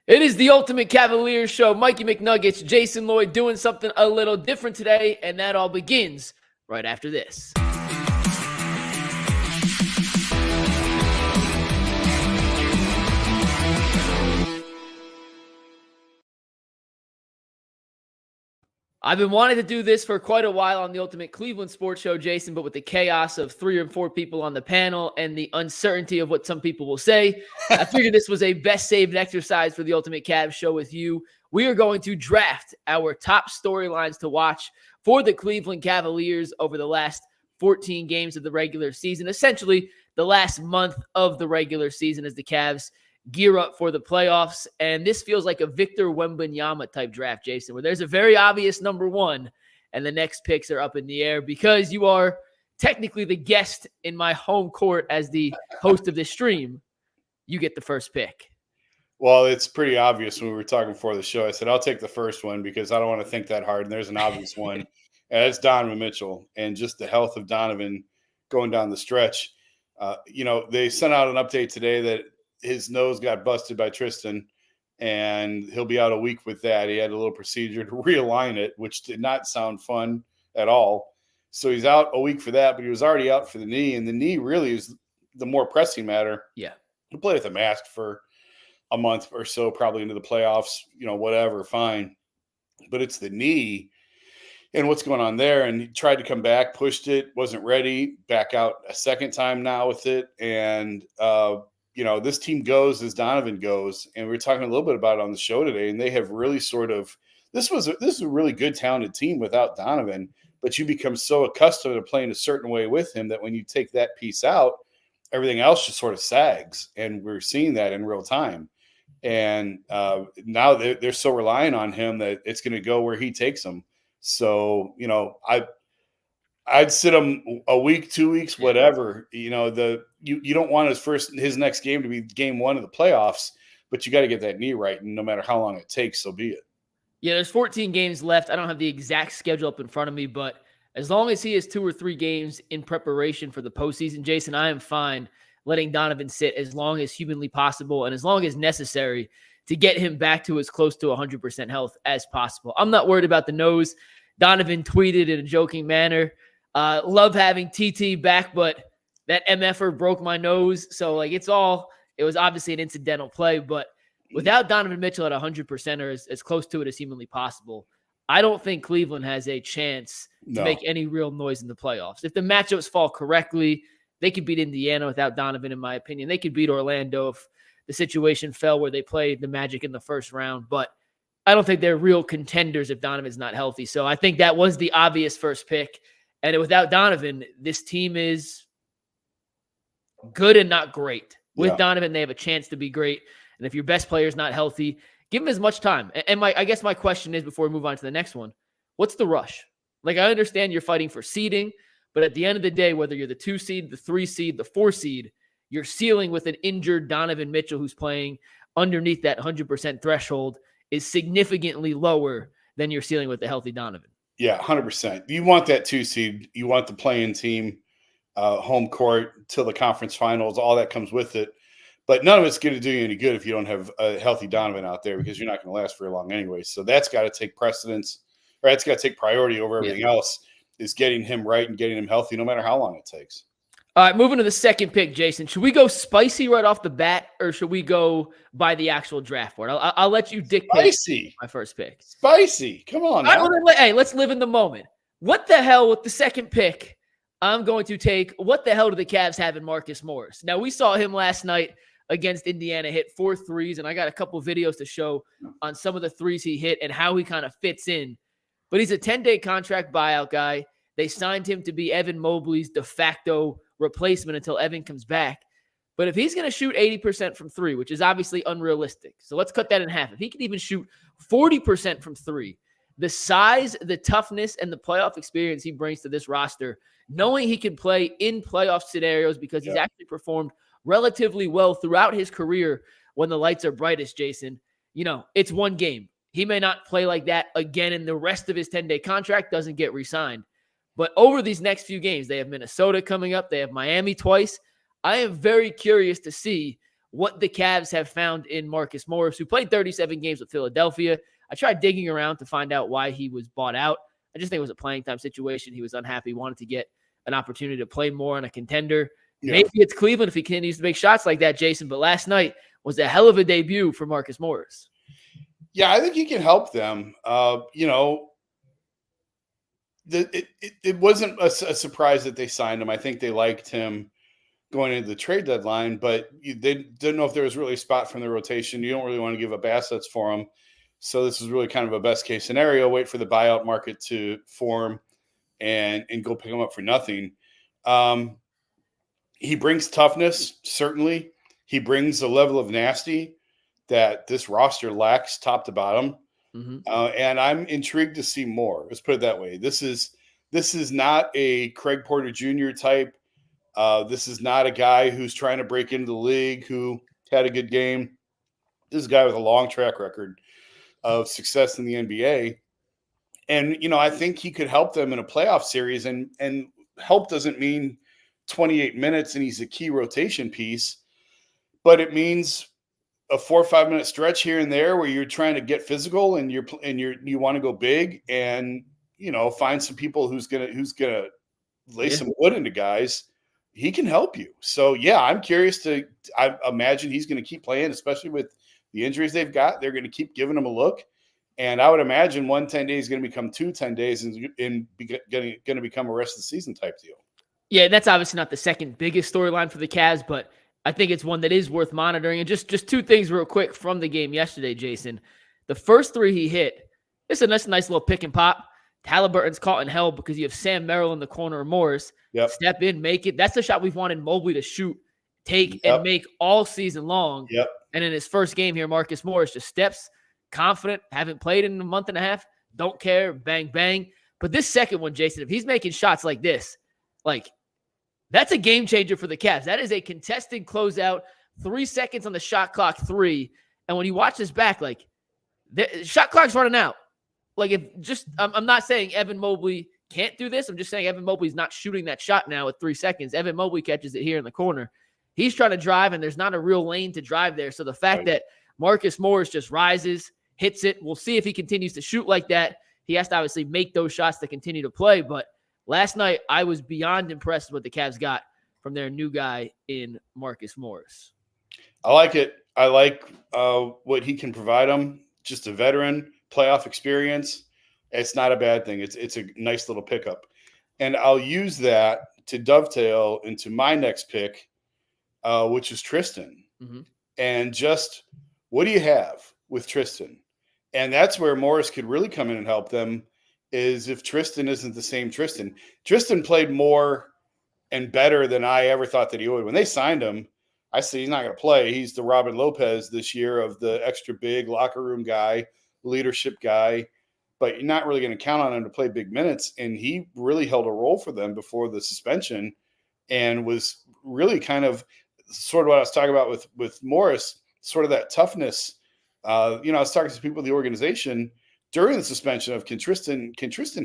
It is the Ultimate Cavaliers show. Mikey McNuggets, Jason Lloyd doing something a little different today, and that all begins right after this. I've been wanting to do this for quite a while on the Ultimate Cleveland Sports Show, Jason, but with the chaos of 3 or 4 people on the panel and the uncertainty of what some people will say, I figured this was a best saved exercise for the Ultimate Cavs show with you. We are going to draft our top storylines to watch for the Cleveland Cavaliers over the last 14 games of the regular season, essentially the last month of the regular season as the Cavs gear up for the playoffs. And this feels like a Victor Wembanyama type draft, Jason, where there's a very obvious number one and the next picks are up in the air because you are technically the guest in my home court as the host of this stream. You get the first pick. Well, it's pretty obvious when we were talking before the show. I said, I'll take the first one because I don't want to think that hard. And there's an obvious one. And it's Donovan Mitchell and just the health of Donovan going down the stretch. They sent out an update today that his nose got busted by Tristan, and he'll be out a week with that. He had a little procedure to realign it, which did not sound fun at all. So he's out a week for that, but he was already out for the knee, and the knee really is the more pressing matter. Yeah. He'll play with a mask for a month or so, probably into the playoffs, whatever, fine. But it's the knee and what's going on there. And he tried to come back, pushed it, wasn't ready, back out a second time now with it. And, this team goes as Donovan goes, and we were talking a little bit about it on the show today, and they have really this is a really good, talented team without Donovan, but you become so accustomed to playing a certain way with him that when you take that piece out, everything else just sort of sags, and we're seeing that in real time. And now they're so reliant on him that it's going to go where he takes them. So, I'd sit him a week, 2 weeks, whatever. You don't want his next game to be game one of the playoffs, but you got to get that knee right. And no matter how long it takes, so be it. Yeah, there's 14 games left. I don't have the exact schedule up in front of me, but as long as he has 2 or 3 games in preparation for the postseason, Jason, I am fine letting Donovan sit as long as humanly possible and as long as necessary to get him back to as close to 100% health as possible. I'm not worried about the nose. Donovan tweeted in a joking manner, love having TT back, but that MFer broke my nose. So it was obviously an incidental play, but without Donovan Mitchell at 100% or as close to it as humanly possible, I don't think Cleveland has a chance to make any real noise in the playoffs. If the matchups fall correctly, they could beat Indiana without Donovan, in my opinion. They could beat Orlando if the situation fell where they played the Magic in the first round, but I don't think they're real contenders if Donovan's not healthy. So I think that was the obvious first pick. And without Donovan, this team is good and not great. With Donovan, they have a chance to be great. And if your best player is not healthy, give him as much time. And I guess my question is, before we move on to the next one, what's the rush? I understand you're fighting for seeding, but at the end of the day, whether you're the 2 seed, the 3 seed, the 4 seed, you're sealing with an injured Donovan Mitchell who's playing underneath that 100% threshold is significantly lower than you're sealing with the healthy Donovan. Yeah, 100%. You want that 2 seed. You want the playing team, home court till the conference finals. All that comes with it. But none of it's going to do you any good if you don't have a healthy Donovan out there because you're not going to last very long anyway. So that's got to take precedence, or that's got to take priority over everything else, is getting him right and getting him healthy no matter how long it takes. All right, moving to the second pick, Jason. Should we go spicy right off the bat, or should we go by the actual draft board? I'll let you dictate my first pick. Spicy. Come on. Hey, let's live in the moment. What the hell with the second pick? I'm going to take, what the hell do the Cavs have in Marcus Morris? Now, we saw him last night against Indiana hit 4 threes, and I got a couple of videos to show on some of the threes he hit and how he kind of fits in. But he's a 10-day contract buyout guy. They signed him to be Evan Mobley's de facto replacement until Evan comes back. But if he's going to shoot 80% from 3, which is obviously unrealistic, so let's cut that in half. If he can even shoot 40% from 3, the size, the toughness, and the playoff experience he brings to this roster, knowing he can play in playoff scenarios because he's actually performed relatively well throughout his career when the lights are brightest, Jason, it's one game. He may not play like that again, and the rest of his 10-day contract doesn't get re-signed. But over these next few games, they have Minnesota coming up. They have Miami twice. I am very curious to see what the Cavs have found in Marcus Morris, who played 37 games with Philadelphia. I tried digging around to find out why he was bought out. I just think it was a playing time situation. He was unhappy, wanted to get an opportunity to play more on a contender. Yeah. Maybe it's Cleveland if he continues to make shots like that, Jason. But last night was a hell of a debut for Marcus Morris. Yeah, I think he can help them. It wasn't a surprise that they signed him. I think they liked him going into the trade deadline, but they didn't know if there was really a spot from the rotation. You don't really want to give up assets for him. So this is really kind of a best case scenario. Wait for the buyout market to form and go pick him up for nothing. He brings toughness, certainly. He brings a level of nasty that this roster lacks top to bottom. Mm-hmm. And I'm intrigued to see more. Let's put it that way. This is not a Craig Porter Jr. type. This is not a guy who's trying to break into the league who had a good game. This is a guy with a long track record of success in the NBA. And, I think he could help them in a playoff series. And help doesn't mean 28 minutes and he's a key rotation piece, but it means a 4 or 5 minute stretch here and there where you're trying to get physical and you want to go big and, find some people who's going to lay some wood into guys. He can help you. So yeah, I'm curious I imagine he's going to keep playing, especially with the injuries they've got. They're going to keep giving him a look. And I would imagine 1 10 days is going to become 2 10 days and going to become a rest of the season type deal. Yeah, that's obviously not the second biggest storyline for the Cavs, but I think it's one that is worth monitoring. And just 2 things real quick from the game yesterday, Jason. The first 3 he hit, it's a nice little pick and pop. Halliburton's caught in hell because you have Sam Merrill in the corner of Morris. Yep. Step in, make it. That's the shot we've wanted Mobley to shoot, take, and make all season long. Yep. And in his first game here, Marcus Morris just steps, confident, haven't played in a month and a half, don't care, bang, bang. But this second one, Jason, if he's making shots like this, that's a game changer for the Cavs. That is a contested closeout, 3 seconds on the shot clock, 3. And when you watch this back, the shot clock's running out. I'm not saying Evan Mobley can't do this. I'm just saying Evan Mobley's not shooting that shot now with 3 seconds. Evan Mobley catches it here in the corner. He's trying to drive, and there's not a real lane to drive there. So the fact that Marcus Morris just rises, hits it, we'll see if he continues to shoot like that. He has to obviously make those shots to continue to play, but last night, I was beyond impressed with what the Cavs got from their new guy in Marcus Morris. I like it. I like what he can provide them. Just a veteran, playoff experience. It's not a bad thing. It's a nice little pickup. And I'll use that to dovetail into my next pick, which is Tristan. Mm-hmm. And just what do you have with Tristan? And that's where Morris could really come in and help them. Is if Tristan isn't the same Tristan. Tristan played more and better than I ever thought that he would. When they signed him, I said he's not going to play. He's the Robin Lopez this year of the extra big locker room guy, leadership guy, but you're not really going to count on him to play big minutes. And he really held a role for them before the suspension and was really kind of sort of what I was talking about with Morris, sort of that toughness. I was talking to people in the organization during the suspension of can Tristan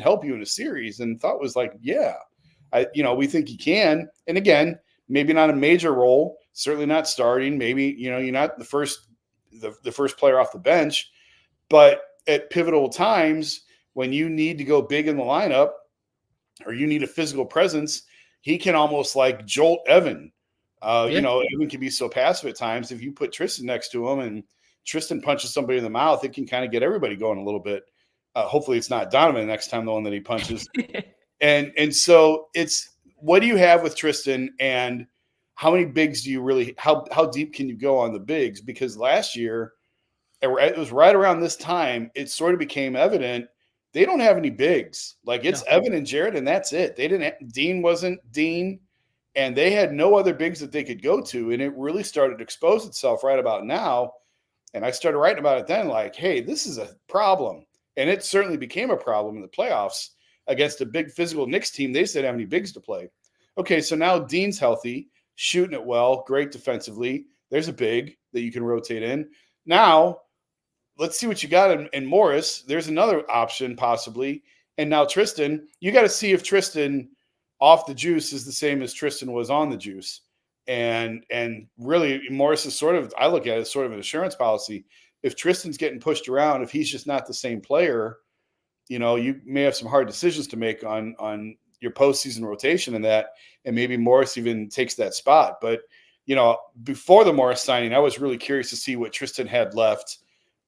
help you in a series? And thought was we think he can. And again, maybe not a major role, certainly not starting. Maybe, you're not the first player off the bench, but at pivotal times when you need to go big in the lineup or you need a physical presence, he can almost jolt Evan. Evan can be so passive at times. If you put Tristan next to him and Tristan punches somebody in the mouth, it can kind of get everybody going a little bit. Hopefully it's not Donovan next time, the one that he punches. and so it's, what do you have with Tristan and how many bigs do you really, how deep can you go on the bigs? Because last year, it was right around this time, it sort of became evident they don't have any bigs. It's Evan and Jared, and that's it. Dean wasn't Dean, and they had no other bigs that they could go to. And it really started to expose itself right about now. And I started writing about it then, hey, this is a problem. And it certainly became a problem in the playoffs against a big physical Knicks team. They said, have any bigs to play. Okay, so now Dean's healthy, shooting it well, great defensively. There's a big that you can rotate in. Now, let's see what you got in Morris. There's another option possibly. And now Tristan, you got to see if Tristan off the juice is the same as Tristan was on the juice. And really Morris is I look at it as sort of an insurance policy. If Tristan's getting pushed around, if he's just not the same player, you may have some hard decisions to make on your postseason rotation and maybe Morris even takes that spot. But, before the Morris signing, I was really curious to see what Tristan had left,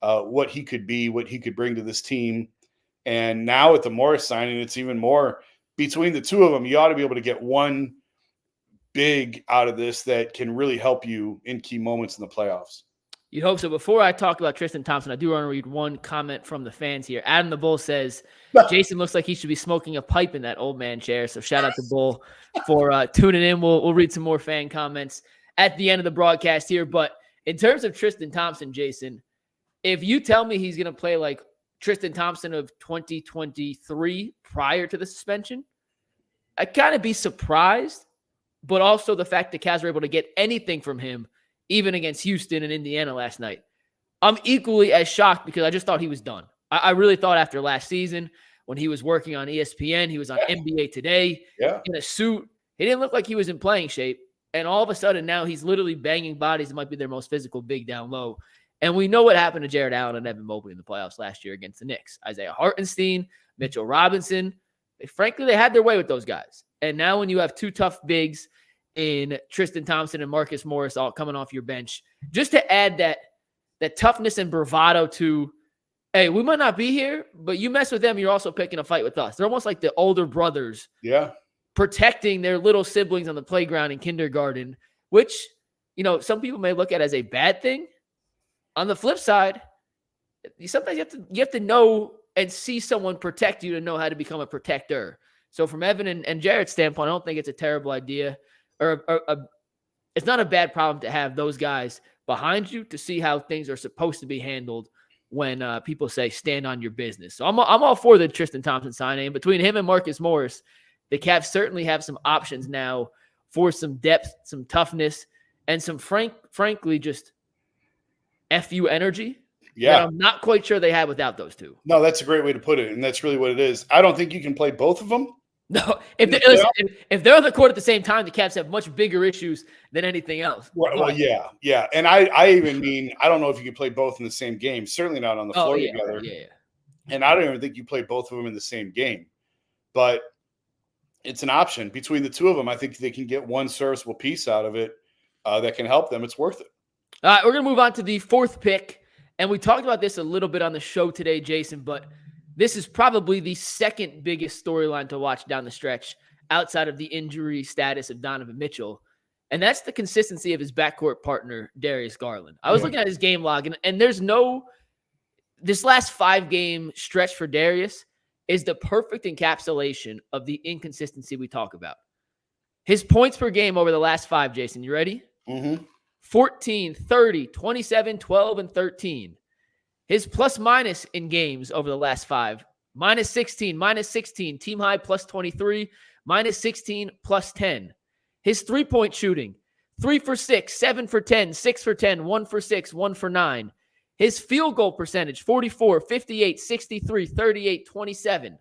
what he could be, what he could bring to this team. And now with the Morris signing, it's even more between the two of them. You ought to be able to get one big out of this that can really help you in key moments in the playoffs. You'd hope so. Before I talk about Tristan Thompson, I do want to read one comment from the fans here. Adam the Bull says, Jason looks like he should be smoking a pipe in that old man chair. So shout out to Bull for tuning in. We'll read some more fan comments at the end of the broadcast here. But in terms of Tristan Thompson, Jason, if you tell me he's going to play like Tristan Thompson of 2023 prior to the suspension, I'd kind of be surprised. But also the fact the Cavs were able to get anything from him, even against Houston and Indiana last night. I'm equally as shocked because I just thought he was done. I really thought after last season when he was working on ESPN, he was on NBA Today in a suit. He didn't look like he was in playing shape. And all of a sudden now he's literally banging bodies that might be their most physical big down low. And we know what happened to Jared Allen and Evan Mobley in the playoffs last year against the Knicks. Isaiah Hartenstein, Mitchell Robinson. Frankly, they had their way with those guys. And now when you have two tough bigs in Tristan Thompson and Marcus Morris all coming off your bench, just to add that toughness and bravado to, hey, we might not be here, but you mess with them, you're also picking a fight with us. They're almost like the older brothers protecting their little siblings on the playground in kindergarten, which, some people may look at as a bad thing. On the flip side, sometimes you have to know and see someone protect you to know how to become a protector. So from Evan and Jared's standpoint, I don't think it's a terrible idea or it's not a bad problem to have those guys behind you to see how things are supposed to be handled when people say stand on your business. So I'm all for the Tristan Thompson signing. Between him and Marcus Morris, the Cavs certainly have some options now for some depth, some toughness, and some frankly just FU energy. Yeah, I'm not quite sure they had without those two. No, that's a great way to put it, and that's really what it is. I don't think you can play both of them. No, if they're on the court at the same time, the Cavs have much bigger issues than anything else. Well, yeah. And I even mean, I don't know if you can play both in the same game. Certainly not on the floor together. Yeah. And I don't even think you play both of them in the same game. But it's an option. Between the two of them, I think they can get one serviceable piece out of it that can help them. It's worth it. All right, we're going to move on to the fourth pick. And we talked about this a little bit on the show today, Jason, but this is probably the second biggest storyline to watch down the stretch outside of the injury status of Donovan Mitchell. And that's the consistency of his backcourt partner, Darius Garland. I was looking at his game log, and there's this last 5-game stretch for Darius is the perfect encapsulation of the inconsistency we talk about. His points per game over the last 5, Jason, you ready? 14, 30, 27, 12, and 13. His plus-minus in games over the last 5, minus 16, team high plus 23, minus 16, plus 10. His three-point shooting, 3 for 6, 7 for 10, 6 for 10, 1 for 6, 1 for 9. His field goal percentage, 44, 58, 63, 38, 27.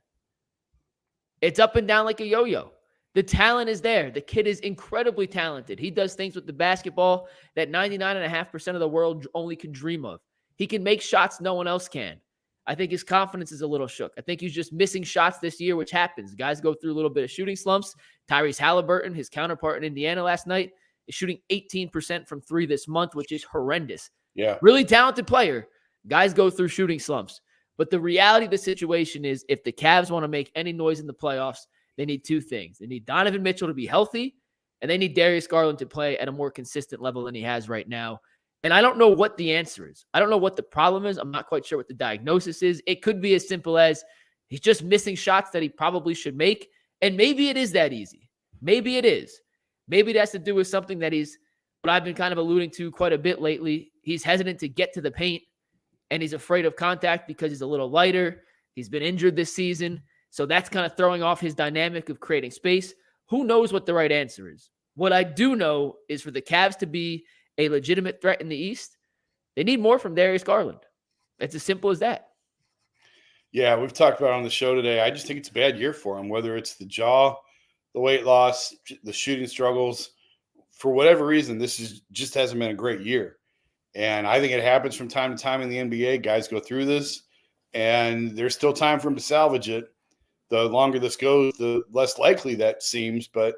It's up and down like a yo-yo. The talent is there. The kid is incredibly talented. He does things with the basketball that 99.5% of the world only can dream of. He can make shots no one else can. I think his confidence is a little shook. I think he's just missing shots this year, which happens. Guys go through a little bit of shooting slumps. Tyrese Halliburton, his counterpart in Indiana last night, is shooting 18% from 3 this month, which is horrendous. Yeah. Really talented player. Guys go through shooting slumps. But the reality of the situation is if the Cavs want to make any noise in the playoffs, they need 2 things. They need Donovan Mitchell to be healthy, and they need Darius Garland to play at a more consistent level than he has right now. And I don't know what the answer is. I don't know what the problem is. I'm not quite sure what the diagnosis is. It could be as simple as he's just missing shots that he probably should make. And maybe it is that easy. Maybe it is. Maybe it has to do with something that what I've been kind of alluding to quite a bit lately. He's hesitant to get to the paint, and he's afraid of contact because he's a little lighter. He's been injured this season. So that's kind of throwing off his dynamic of creating space. Who knows what the right answer is? What I do know is for the Cavs to be a legitimate threat in the East, they need more from Darius Garland. It's as simple as that. Yeah, we've talked about it on the show today. I just think it's a bad year for him, whether it's the jaw, the weight loss, the shooting struggles. for whatever reason, just hasn't been a great year. And I think it happens from time to time in the NBA. Guys go through this, and there's still time for them to salvage it. The longer this goes, the less likely that seems. But,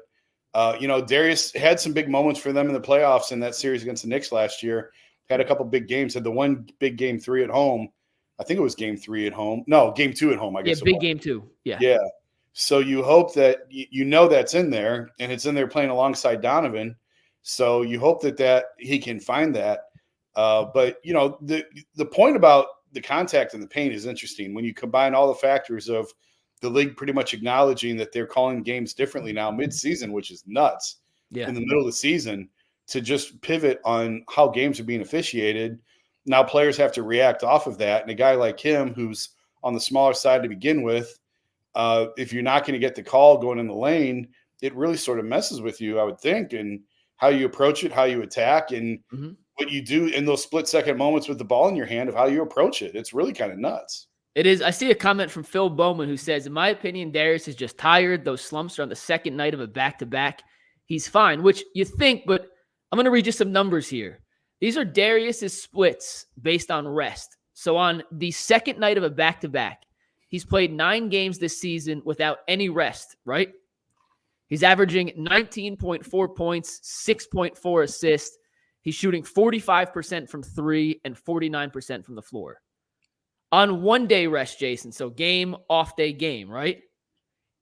Darius had some big moments for them in the playoffs in that series against the Knicks last year. Had a couple big games. Had the one big game 3 at home. I think it was game 3 at home. No, game 2 at home, I guess. Yeah, big game 2. Yeah. Yeah. So you hope that that's in there, and it's in there playing alongside Donovan. So you hope that he can find that. But the point about the contact and the paint is interesting when you combine all the factors of the league pretty much acknowledging that they're calling games differently now mid-season, which is nuts. Yeah. In the middle of the season to just pivot on how games are being officiated. Now players have to react off of that. And a guy like him, who's on the smaller side to begin with, if you're not going to get the call going in the lane, it really sort of messes with you, I would think, and how you approach it, how you attack, and what you do in those split-second moments with the ball in your hand of how you approach it. It's really kind of nuts. It is. I see a comment from Phil Bowman who says, in my opinion, Darius is just tired. Those slumps are on the second night of a back-to-back. He's fine, which you think, but I'm going to read you some numbers here. These are Darius's splits based on rest. So on the second night of a back-to-back, he's played 9 games this season without any rest, right? He's averaging 19.4 points, 6.4 assists. He's shooting 45% from 3 and 49% from the floor. On 1 day rest, Jason, so game, off day, game, right?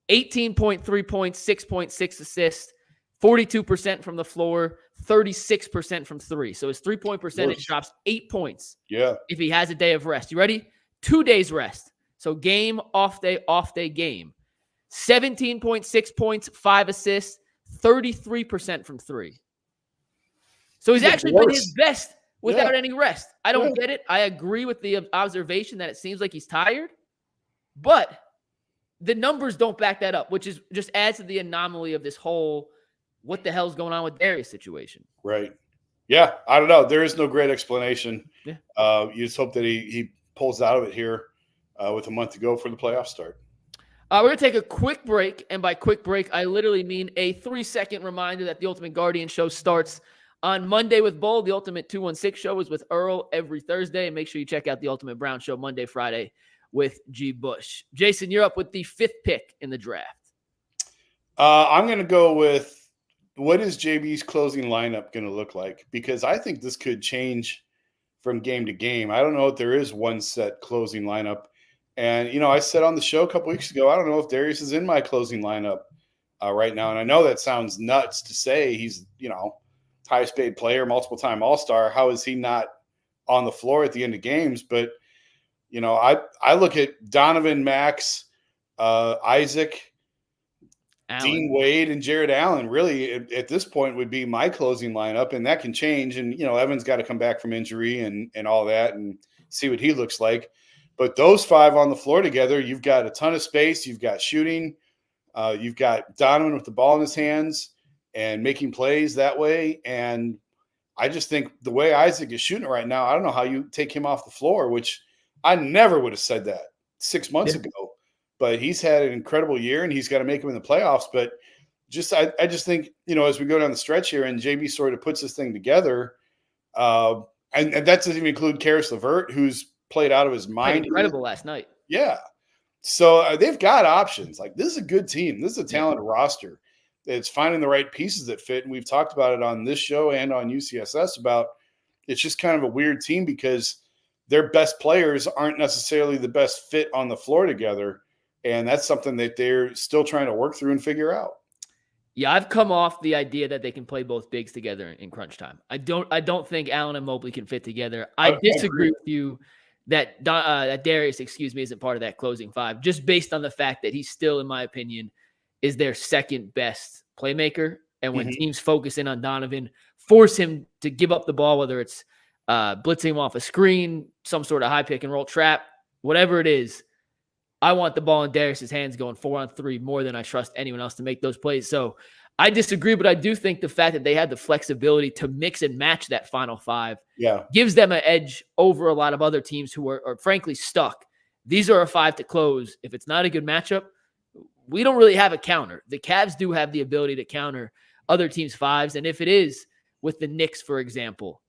18.3 points, 6.6 assists, 42% from the floor, 36% from 3. So his 3-point percentage drops 8 points if he has a day of rest. You ready? 2 days rest. So game, off day, game. 17.6 points, 5 assists, 33% from 3. So he's actually playing his best without any rest. I don't get it. I agree with the observation that it seems like he's tired, but the numbers don't back that up, which is just adds to the anomaly of this whole what the hell's going on with Darius situation. Right. Yeah, I don't know. There is no great explanation. Yeah. You just hope that he pulls out of it here with a month to go for the playoff start. We're going to take a quick break, and by quick break, I literally mean a 3-second reminder that the Ultimate Guardian show starts on Monday with Bull. The Ultimate 216 show is with Earl every Thursday. And make sure you check out the Ultimate Brown show Monday, Friday with G. Bush. Jason, you're up with the 5th pick in the draft. I'm going to go with what is JB's closing lineup going to look like? Because I think this could change from game to game. I don't know if there is one set closing lineup. And, I said on the show a couple weeks ago, I don't know if Darius is in my closing lineup right now. And I know that sounds nuts to say. He's, highest paid player, multiple time All-Star. How is he not on the floor at the end of games? But, I look at Donovan, Max, Isaac, Allen. Dean Wade, and Jared Allen really at this point would be my closing lineup. And that can change. And, Evan's got to come back from injury and all that and see what he looks like. But those 5 on the floor together, you've got a ton of space. You've got shooting. You've got Donovan with the ball in his hands and making plays that way. And I just think the way Isaac is shooting right now, I don't know how you take him off the floor, which I never would have said that 6 months ago. But he's had an incredible year, and he's got to make him in the playoffs. But I just think, as we go down the stretch here and JB sort of puts this thing together, and that doesn't even include Karis LeVert, who's played out of his mind. Incredible last night. Yeah. So they've got options. Like, this is a good team. This is a talented roster. It's finding the right pieces that fit. And we've talked about it on this show and on UCSS about it's just kind of a weird team because their best players aren't necessarily the best fit on the floor together. And that's something that they're still trying to work through and figure out. Yeah, I've come off the idea that they can play both bigs together in crunch time. I don't think Allen and Mobley can fit together. I disagree with you that Darius, isn't part of that closing 5, just based on the fact that he's still, in my opinion, is their second best playmaker. And when teams focus in on Donovan, force him to give up the ball, whether it's blitzing him off a screen, some sort of high pick and roll trap, whatever it is, I want the ball in Darius's hands going 4-on-3 more than I trust anyone else to make those plays. So I disagree, but I do think the fact that they had the flexibility to mix and match that final 5 gives them an edge over a lot of other teams who are frankly stuck. These are a 5 to close. If it's not a good matchup, we don't really have a counter. The Cavs do have the ability to counter other teams' fives. And if it is with the Knicks, for example,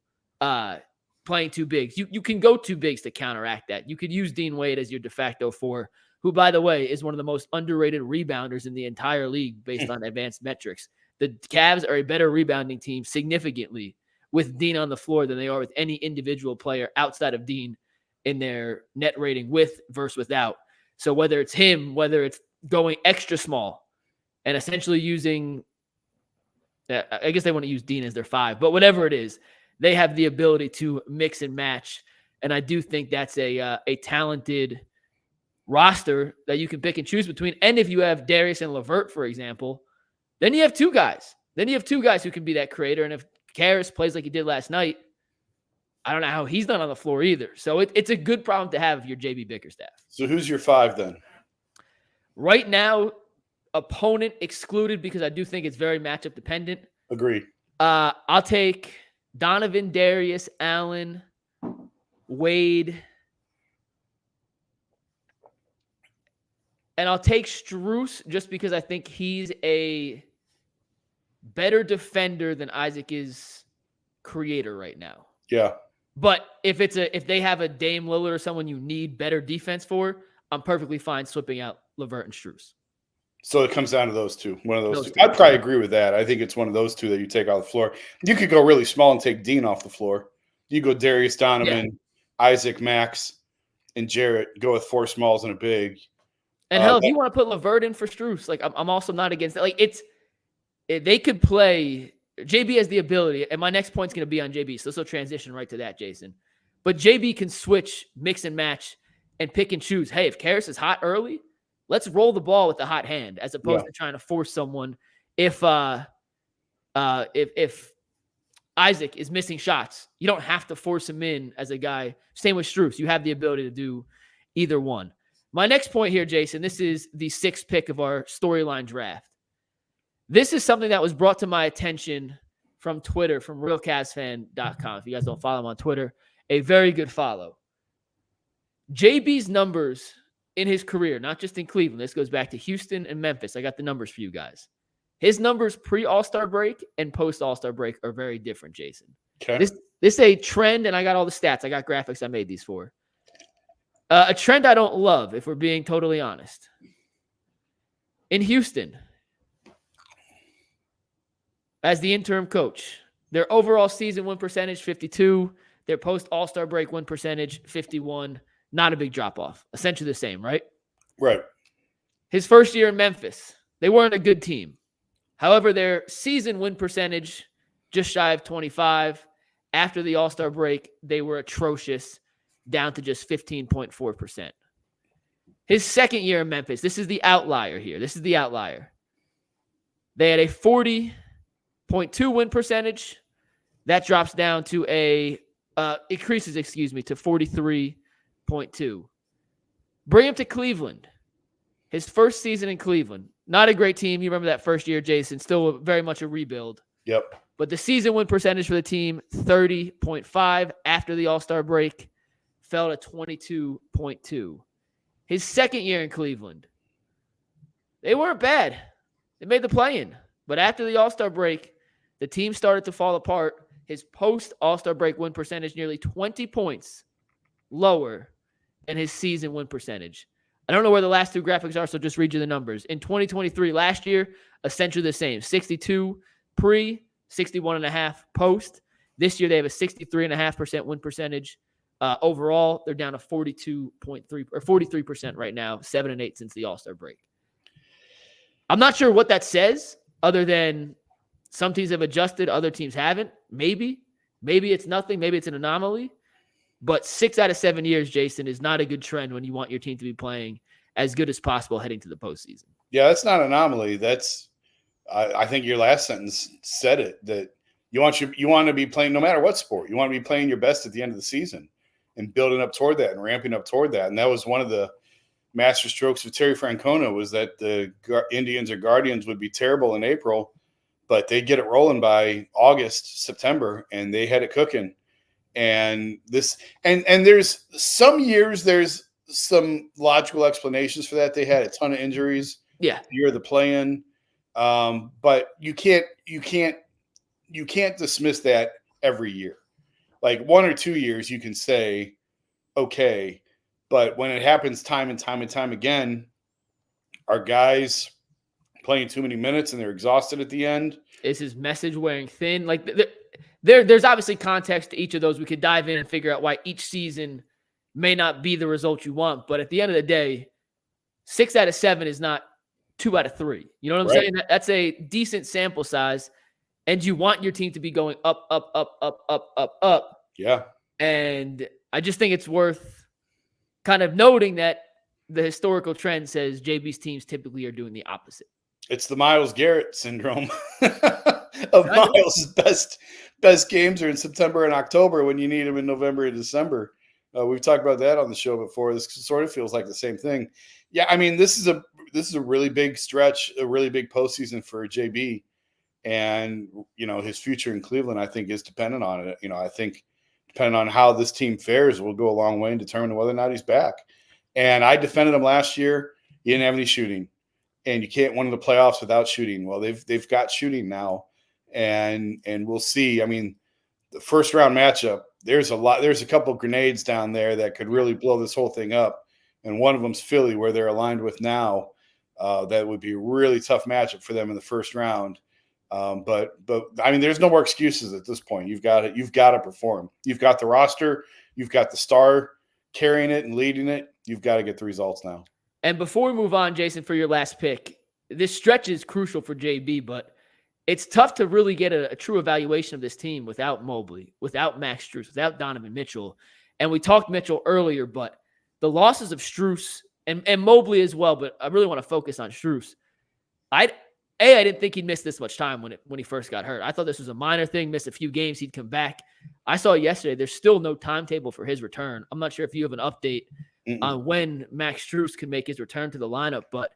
playing two bigs, you can go two bigs to counteract that. You could use Dean Wade as your de facto four, who, by the way, is one of the most underrated rebounders in the entire league based on advanced metrics. The Cavs are a better rebounding team significantly with Dean on the floor than they are with any individual player outside of Dean in their net rating with versus without. So whether it's him, whether it's going extra small and essentially using, I guess they want to use Dean as their five, but whatever it is, they have the ability to mix and match. And I do think that's a talented roster that you can pick and choose between. And if you have Darius and LeVert, for example, then you have two guys. Then you have two guys who can be that creator. And if Karras plays like he did last night, I don't know how he's not on the floor either. So it's a good problem to have if you're JB Bickerstaff. So who's your five then? Right now, opponent excluded because I do think it's very matchup dependent. Agreed. I'll take Donovan, Darius, Allen, Wade, and I'll take Strus just because I think he's a better defender than Isaac is creator right now. Yeah. But if they have a Dame Lillard or someone you need better defense for, I'm perfectly fine swapping out LeVert and Strus. So it comes down to those two. One of those two. I'd probably agree with that. I think it's one of those two that you take off the floor. You could go really small and take Dean off the floor. You go Darius, Donovan, Isaac, Max, and Jarrett. Go with four smalls and a big. And hell, if you want to put LeVert in for Strus, like I'm also not against it. Like they could play. JB has the ability, and my next point's going to be on JB, so this will transition right to that, Jason. But JB can switch, mix and match, and pick and choose. Hey, if Karras is hot early, let's roll the ball with the hot hand, as opposed to trying to force someone. If Isaac is missing shots, you don't have to force him in as a guy. Same with Strus. You have the ability to do either one. My next point here, Jason, this is the sixth pick of our storyline draft. This is something that was brought to my attention from Twitter, from realcavsfan.com. If you guys don't follow him on Twitter, a very good follow. JB's numbers in his career, not just in Cleveland. This goes back to Houston and Memphis. I got the numbers for you guys. His numbers pre-All-Star break and post-All-Star break are very different, Jason. Okay. This is a trend, and I got all the stats. I got graphics I made these for. A trend I don't love, if we're being totally honest. In Houston, as the interim coach, their overall season win percentage, 52. Their post-All-Star break win percentage, 51. Not a big drop-off. Essentially the same, right? Right. His first year in Memphis, they weren't a good team. However, their season win percentage, just shy of 25. After the All-Star break, they were atrocious, down to just 15.4%. His second year in Memphis, this is the outlier here. This is the outlier. They had a 40.2 win percentage. That drops down to increases to 43.2. Bring him to Cleveland. His first season in Cleveland. Not a great team. You remember that first year, Jason. Still very much a rebuild. Yep. But the season win percentage for the team, 30.5. After the All-Star break, fell to 22.2. His second year in Cleveland, they weren't bad. They made the play-in. But after the All-Star break, the team started to fall apart. His post-All-Star break win percentage nearly 20 points lower than his season win percentage. I don't know where the last two graphics are, so just read you the numbers. In 2023, last year, essentially the same. 62 pre, 61.5 post. This year, they have a 63.5% win percentage. Overall, they're down to 42.3 or 43% right now, 7-8 since the All-Star break. I'm not sure what that says, other than some teams have adjusted, other teams haven't. Maybe it's nothing. Maybe it's an anomaly. But 6 out of 7 years, Jason, is not a good trend when you want your team to be playing as good as possible heading to the postseason. Yeah, that's not an anomaly. That's I think your last sentence said it, that you want to be playing no matter what sport. You want to be playing your best at the end of the season and building up toward that and ramping up toward that. And that was one of the master strokes of Terry Francona, was that the Indians or Guardians would be terrible in April, but they'd get it rolling by August, September, and they had it cooking. And there's some years there's some logical explanations for that. They had a ton of injuries. Yeah. Year of the play-in. But you can't dismiss that every year. Like 1 or 2 years, you can say, okay, but when it happens time and time and time again, are guys playing too many minutes and they're exhausted at the end? Is his message wearing thin? Like there's obviously context to each of those. We could dive in and figure out why each season may not be the result you want. But at the end of the day, 6 out of 7 is not 2 out of 3. You know what I'm saying? That's a decent sample size. And you want your team to be going up, up, up, up, up, up, up. Yeah. And I just think it's worth kind of noting that the historical trend says JB's teams typically are doing the opposite. It's the Myles Garrett syndrome of Myles' best games are in September and October when you need him in November and December. We've talked about that on the show before. This sort of feels like the same thing. Yeah, I mean, this is a really big stretch, a really big postseason for JB. And, his future in Cleveland, I think, is dependent on it. I think depending on how this team fares will go a long way in determining whether or not he's back. And I defended him last year. He didn't have any shooting. And you can't win in the playoffs without shooting. Well, they've got shooting now. And we'll see. I mean, the first round matchup, there's a couple grenades down there that could really blow this whole thing up. And one of them's Philly, where they're aligned with now. That would be a really tough matchup for them in the first round. But I mean, there's no more excuses at this point. You've got to perform. You've got the roster. You've got the star carrying it and leading it. You've got to get the results now. And before we move on, Jason, for your last pick, this stretch is crucial for JB, but it's tough to really get a true evaluation of this team without Mobley, without Max Strus, without Donovan Mitchell. And we talked Mitchell earlier, but the losses of Strus and Mobley as well, but I really want to focus on Strus. I didn't think he'd miss this much time when he first got hurt. I thought this was a minor thing, missed a few games, he'd come back. I saw yesterday there's still no timetable for his return. I'm not sure if you have an update on when Max Strus can make his return to the lineup, but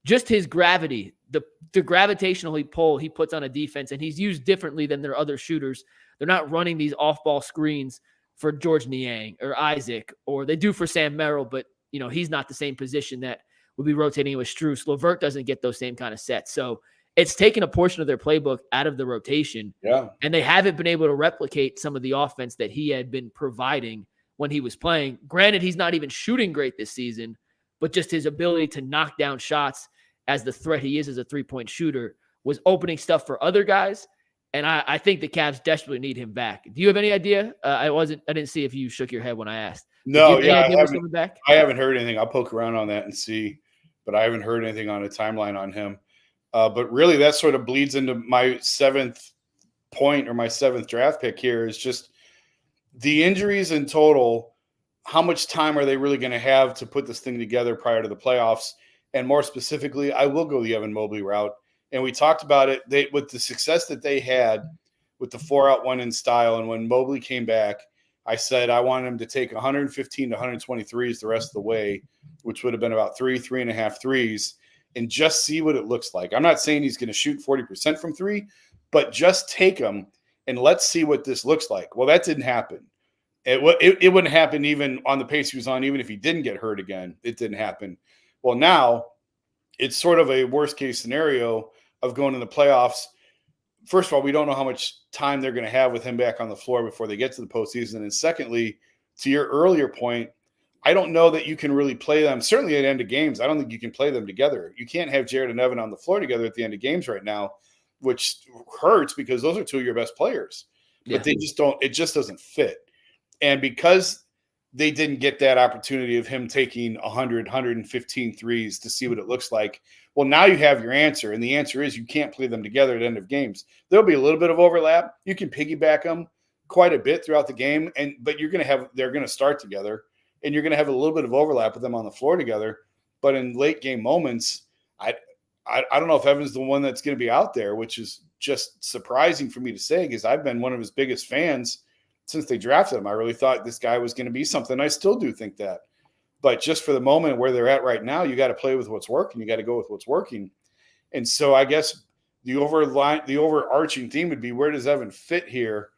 just his gravity, the gravitational pull he puts on a defense, and he's used differently than their other shooters. They're not running these off-ball screens for George Niang or Isaac, or they do for Sam Merrill, but he's not the same position that would be rotating with Strus. LeVert doesn't get those same kind of sets. So it's taken a portion of their playbook out of the rotation. Yeah. And they haven't been able to replicate some of the offense that he had been providing when he was playing. Granted, he's not even shooting great this season, but just his ability to knock down shots as the threat he is as a three-point shooter was opening stuff for other guys. And I think the Cavs desperately need him back. Do you have any idea? I didn't see if you shook your head when I asked. No, yeah, I haven't heard anything. I'll poke around on that and see, but I haven't heard anything on a timeline on him. But really, that sort of bleeds into my 7th point or my 7th draft pick here is just the injuries in total. How much time are they really going to have to put this thing together prior to the playoffs? And more specifically, I will go the Evan Mobley route. And we talked about it with the success that they had with the 4-out 1-in style. And when Mobley came back, I said I wanted him to take 115 to 120 threes the rest of the way, which would have been about 3.5 threes, and just see what it looks like. I'm not saying he's going to shoot 40% from 3, but just take them and let's see what this looks like. Well, that didn't happen. It wouldn't happen even on the pace he was on, even if he didn't get hurt again. It didn't happen. Well, now it's sort of a worst-case scenario of going in the playoffs. First of all, we don't know how much time they're going to have with him back on the floor before they get to the postseason. And secondly, to your earlier point, I don't know that you can really play them. Certainly at the end of games, I don't think you can play them together. You can't have Jared and Evan on the floor together at the end of games right now, which hurts because those are 2 of your best players. But they just don't – it just doesn't fit. And because they didn't get that opportunity of him taking 100, 115 threes to see what it looks like, well, now you have your answer. And the answer is you can't play them together at the end of games. There'll be a little bit of overlap. You can piggyback them quite a bit throughout the game, but they're going to start together, and you're going to have a little bit of overlap with them on the floor together. But in late game moments, I don't know if Evan's the one that's going to be out there, which is just surprising for me to say because I've been one of his biggest fans since they drafted him. I really thought this guy was going to be something. I still do think that. But just for the moment where they're at right now, you got to play with what's working. You got to go with what's working. And so I guess the overarching theme would be, where does Evan fit here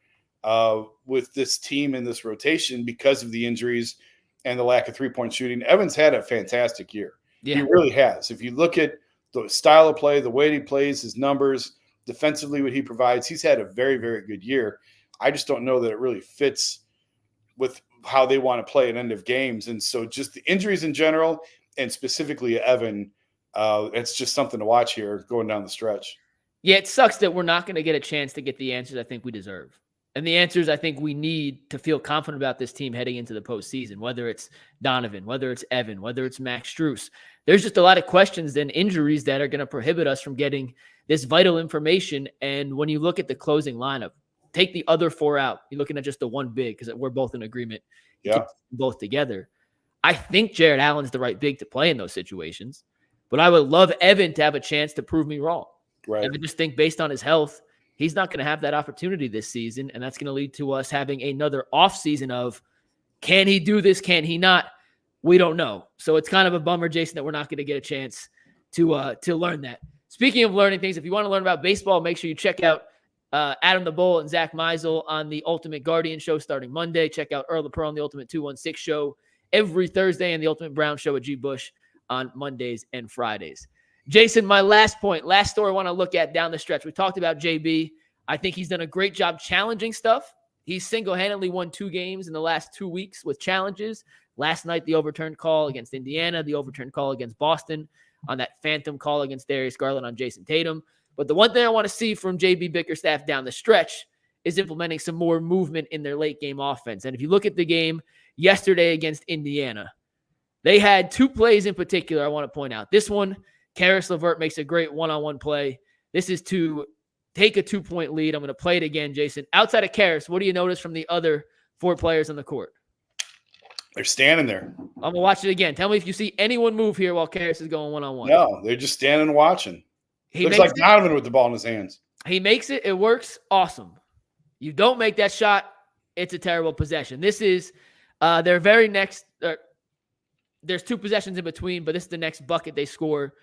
with this team in this rotation because of the injuries and the lack of three-point shooting? Evan's had a fantastic year. Yeah. He really has. If you look at the style of play, the way he plays, his numbers, defensively, what he provides. He's had a very, very good year. I just don't know that it really fits with how they want to play at end of games. And so just the injuries in general, and specifically Evan, it's just something to watch here going down the stretch. Yeah, it sucks that we're not going to get a chance to get the answers I think we deserve. And the answers I think we need to feel confident about this team heading into the postseason, whether it's Donovan, whether it's Evan, whether it's Max Strus. There's just a lot of questions and injuries that are going to prohibit us from getting this vital information. And when you look at the closing lineup, take the other 4 out. You're looking at just the one big because we're both in agreement. Yeah. Both together. I think Jared Allen's the right big to play in those situations, but I would love Evan to have a chance to prove me wrong. Right. And I just think based on his health, he's not going to have that opportunity this season. And that's going to lead to us having another offseason of, can he do this? Can he not? We don't know. So it's kind of a bummer, Jason, that we're not going to get a chance to learn that. Speaking of learning things, if you want to learn about baseball, make sure you check out Adam the Bull and Zach Meisel on the Ultimate Guardian show starting Monday. Check out Earl the Pro on the Ultimate 216 show every Thursday, and the Ultimate Brown show at G. Bush on Mondays and Fridays. Jason, my last story I want to look at down the stretch. We talked about JB. I think he's done a great job challenging stuff. He's single-handedly won 2 games in the last 2 weeks with challenges. Last night, the overturned call against Indiana, the overturned call against Boston on that phantom call against Darius Garland on Jason Tatum. But the one thing I want to see from JB Bickerstaff down the stretch is implementing some more movement in their late-game offense. And if you look at the game yesterday against Indiana, they had 2 plays in particular I want to point out. This one, Karis LeVert makes a great one-on-one play. This is to take a 2-point lead. I'm going to play it again, Jason. Outside of Karis, what do you notice from the other 4 players on the court? They're standing there. I'm going to watch it again. Tell me if you see anyone move here while Karis is going one-on-one. No, they're just standing and watching. He looks like Donovan with the ball in his hands. He makes it. It works. Awesome. You don't make that shot, it's a terrible possession. This is their very next there's 2 possessions in between, but this is the next bucket they score.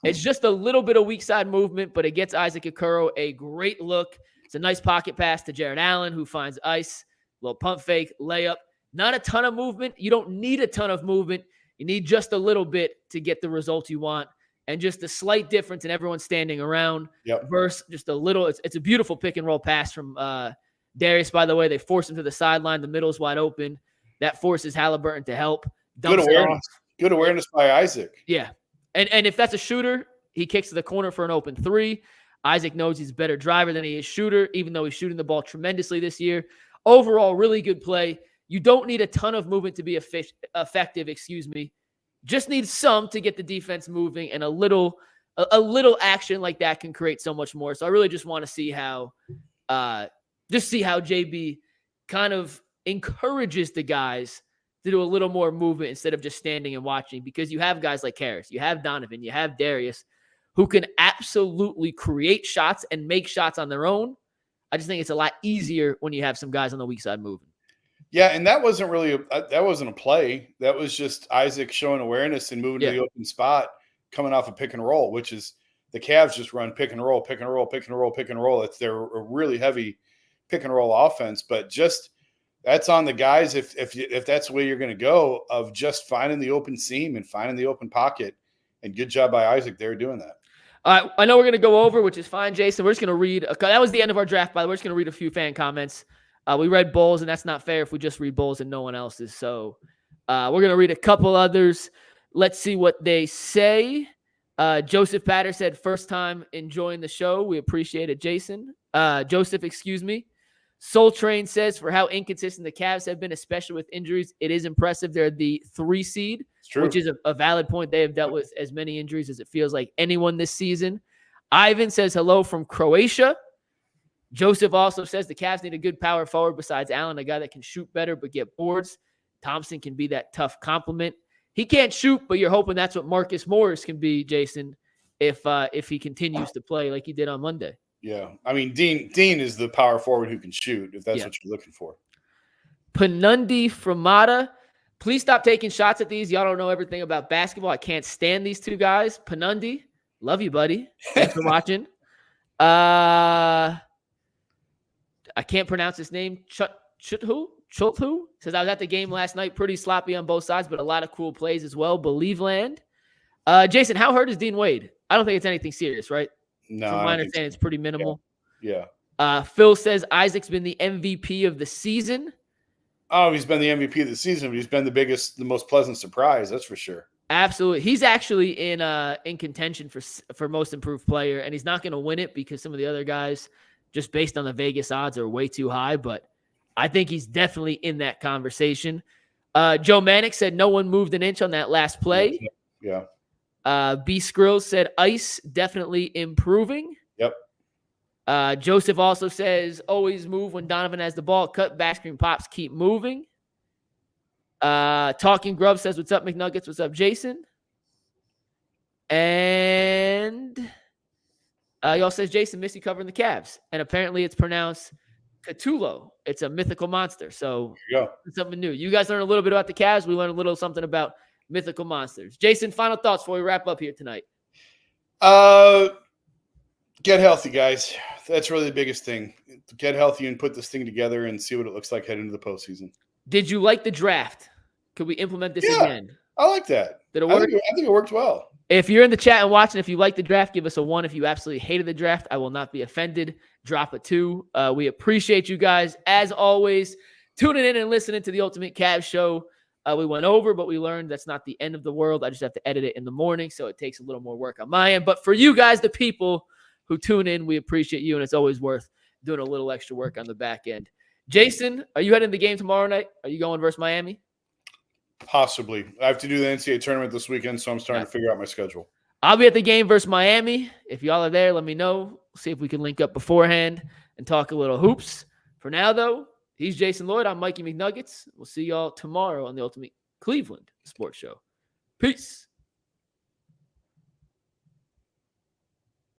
It's just a little bit of weak side movement, but it gets Isaac Okoro a great look. It's a nice pocket pass to Jared Allen, who finds ice, little pump fake, layup. Not a ton of movement. You don't need a ton of movement. You need just a little bit to get the results you want. And just a slight difference in everyone standing around versus just a little. It's a beautiful pick and roll pass from Darius, by the way. They force him to the sideline. The middle's wide open. That forces Halliburton to help. Good awareness. Good awareness by Isaac. Yeah. And if that's a shooter, he kicks to the corner for an open 3. Isaac knows he's a better driver than he is shooter, even though he's shooting the ball tremendously this year. Overall, really good play. You don't need a ton of movement to be effective, Just need some to get the defense moving, and a little action like that can create so much more. So I really just want to see how JB kind of encourages the guys to do a little more movement instead of just standing and watching, because you have guys like Karis, you have Donovan, you have Darius, who can absolutely create shots and make shots on their own. I just think it's a lot easier when you have some guys on the weak side moving. Yeah, and that wasn't really a play. That was just Isaac showing awareness and moving to the open spot, coming off a pick and roll, which is the Cavs just run pick and roll, pick and roll, pick and roll, pick and roll. It's their a really heavy pick and roll offense, but just that's on the guys if that's the way you're going to go, of just finding the open seam and finding the open pocket. And good job by Isaac there doing that. I know we're going to go over, which is fine, Jason. We're just going to read. That was the end of our draft, by the way. We're just going to read a few fan comments. We read Bulls, and that's not fair if we just read Bulls and no one else's. So we're going to read a couple others. Let's see what they say. Joseph Patter said, first time enjoying the show. We appreciate it, Jason. Joseph, excuse me. Soul Train says, for how inconsistent the Cavs have been, especially with injuries, it is impressive. They're the 3 seed, which is a valid point. They have dealt with as many injuries as it feels like anyone this season. Ivan says, hello from Croatia. Joseph also says the Cavs need a good power forward besides Allen, a guy that can shoot better but get boards. Thompson can be that tough complement. He can't shoot, but you're hoping that's what Marcus Morris can be, Jason, if he continues to play like he did on Monday. Yeah, I mean, Dean is the power forward who can shoot, if that's what you're looking for. Panundi Framada, please stop taking shots at these. Y'all don't know everything about basketball. I can't stand these 2 guys. Panundi, love you, buddy. Thanks for watching. I can't pronounce his name. Chuthu says, I was at the game last night. Pretty sloppy on both sides, but a lot of cool plays as well. Believeland. Jason, how hurt is Dean Wade? I don't think it's anything serious, right? No, From I my don't think so. understanding, it's pretty minimal. Yeah. Phil says Isaac's been the MVP of the season. Oh, he's been the MVP of the season, but he's been the most pleasant surprise. That's for sure. Absolutely. He's actually in contention for most improved player, and he's not going to win it because some of the other guys, just based on the Vegas odds, are way too high. But I think he's definitely in that conversation. Joe Manick said no one moved an inch on that last play. Yeah. B. Skrills said Ice definitely improving. Yep. Joseph also says always move when Donovan has the ball. Cut, back screen, pops, keep moving. Talking Grub says, what's up, McNuggets? What's up, Jason? And y'all says Jason Missy covering the Cavs. And apparently it's pronounced Cthulhu. It's a mythical monster. So it's something new. You guys learned a little bit about the Cavs. We learned a little something about mythical monsters. Jason, final thoughts before we wrap up here tonight. Get healthy, guys. That's really the biggest thing. Get healthy and put this thing together and see what it looks like heading into the postseason. Did you like the draft? Could we implement this again? I like that. Did it work? I think it worked well. If you're in the chat and watching, if you like the draft, give us a 1. If you absolutely hated the draft, I will not be offended. Drop a 2. We appreciate you guys. As always, tuning in and listening to the Ultimate Cavs Show. We went over, but we learned that's not the end of the world. I just have to edit it in the morning, so it takes a little more work on my end. But for you guys, the people who tune in, we appreciate you, and it's always worth doing a little extra work on the back end. Jason, are you heading to the game tomorrow night? Are you going versus Miami? Possibly. I have to do the NCAA tournament this weekend, so I'm starting to figure out my schedule. I'll be at the game versus Miami. If y'all are there, let me know. See if we can link up beforehand and talk a little hoops. For now, though, he's Jason Lloyd. I'm Mikey McNuggets. We'll see y'all tomorrow on the Ultimate Cleveland Sports Show. Peace.